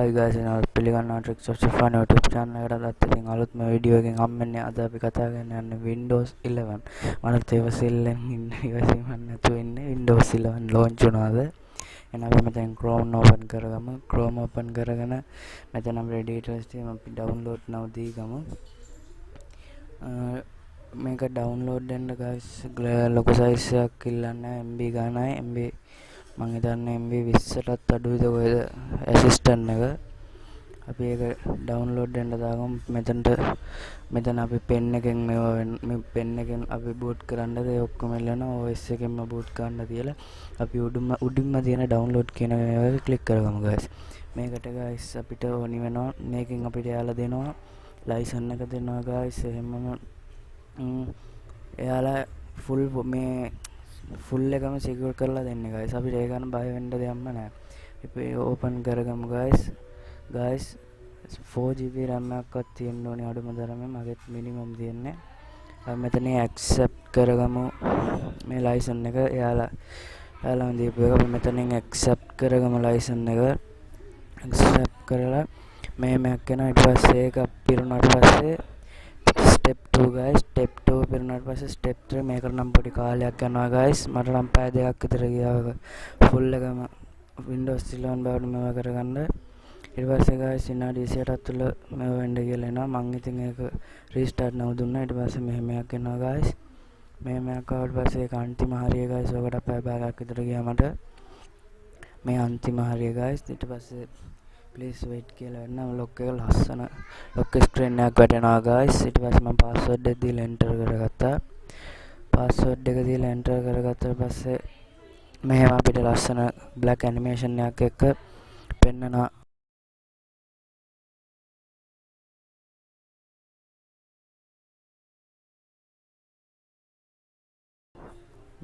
Hi guys, පිළිගන්නවා Tricks of Sifan YouTube channel එකටත් ඉතින් අලුත්ම වීඩියෝ එකකින් හම්බෙන්නේ. අද අපි කතා කරන්න යන්නේ Windows 11. මට ඉවසිල්ලෙන් ඉවසීමක් නැතුව ඉන්නේ. Windows 11 launch වුණාද? එහෙනම් අපි මෙතෙන් Chrome open කරගමු. Chrome open කරගෙන මෙතන අපේ details තියෙන අපි download now දීගමු. මේක download වෙන්න guys ලොකු size එකක් ඉල්ලන්නේ MB ගානයි. MB මම හිතන්නේ MB 20ටත් අඩුයිද කොහෙද assistant එක. අපි ඒක download වෙන්න දාගමු. මෙතන අපි pen එකෙන් මේ pen එකෙන් අපි boot කරන්නද ඒ ඔක්කොම එල්ලනවා. OS එකෙන්ම boot කරන්න තියලා අපි උඩින්ම තියෙන download කියන එක click කරගමු guys. මේකට guys අපිට ඕනි වෙනවා මේකෙන් අපිට යාලා දෙනවා license එක දෙනවා guys. එහෙමම එයාලා full එකම secure කරලා දෙන්නේ guys. අපිට ඒක ගන්න බය වෙන්න දෙයක් නැහැ. අපි open කරගමු guys 4GB RAM එකක්වත් තියෙන්න ඕනේ අඩුම තරමේ. මගෙත් minimum තියෙන්නේ. අපි මෙතන accept කරගමු මේ license එක. එයාලා දීපු එක අපි මෙතනින් accept කරගමු license එක. accept කරලා මේක යනවා. ඊට පස්සේ ඒක පිරුණාට පස්සේ step 2 guys. step 2 පිරුණාට පස්සේ step 3 මේකට නම් පොඩි කාලයක් යනවා guys. මට නම් පැය දෙකක් විතර ගියා full එකම Windows 11 බවට මේවා කරගන්න. ඊට පස්සේ guys විනාඩි 28ක් තුල මේවා වෙන්න කියලා එනවා. මම ඉතින් ඒක restart නව දුන්නා. ඊට පස්සේ මෙහෙමයක් එනවා guys. මෙහෙමයක් ආවට පස්සේ ඒක අන්තිම හරිය guys. ඔකට පැය භාගයක් විතර ගියා මට. මේ අන්තිම හරිය guys. ඊට පස්සේ please wait කියලා වෙනවා. lock එක ලස්සන lock screen එකක් වැටෙනවා guys. ඊට පස්සේ මම password එක දීලා enter කරගත්තා. password එක දීලා enter කරගත්තාට පස්සේ මෙහෙම අපිට ලස්සන black animation එකක් එක්ක පෙන්නනවා.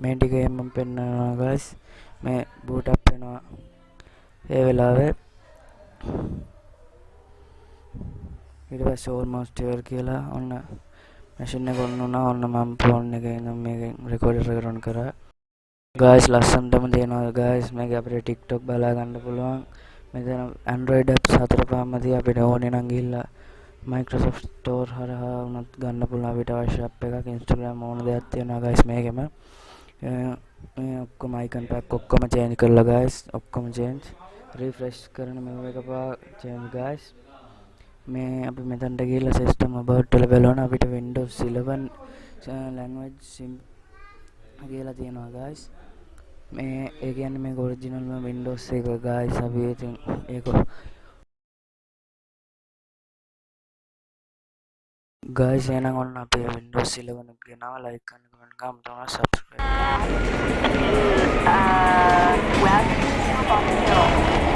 මේ ටිකේ මම පෙන්නනවා guys. මේ boot up වෙනවා ඒ වෙලාවේ. ඊට පස්සේ almost here කියලා ඔන්න machine එක on වුණා. ඔන්න මම phone එකේ ඉඳන් මේකෙන් recorder එක run කරා. guys ලස්සනටම තියෙනවා guys. මේක අපිට TikTok බලා ගන්න පුළුවන්. මෙතන Android apps 4-5ම තිය අපිට ඕනේ නම් ගිහිල්ලා Microsoft Store හරහා උනත් ගන්න පුළුවන්. අපිට අවශ්‍ය app එකක් Instagram ඕන දෙයක් තියෙනවා guys මේකෙම. මේ ඔක්කොම icon pack ඔක්කොම change කරලා guys. ඔක්කොම change refresh කරන මේව එකපාර change guys. මේ අපි මෙතනට ගිහිල්ලා system about වල බලනවා. අපිට Windows 11 language sim කියලා තියෙනවා guys. මේ ඒ කියන්නේ මේක original Windows එක guys. අපි ඉතින් ඒක guys එහෙනම් ඔන්න අපේ Windows 11 ගෙනාවා. like කරන්න comment කරන්න තමයි subscribe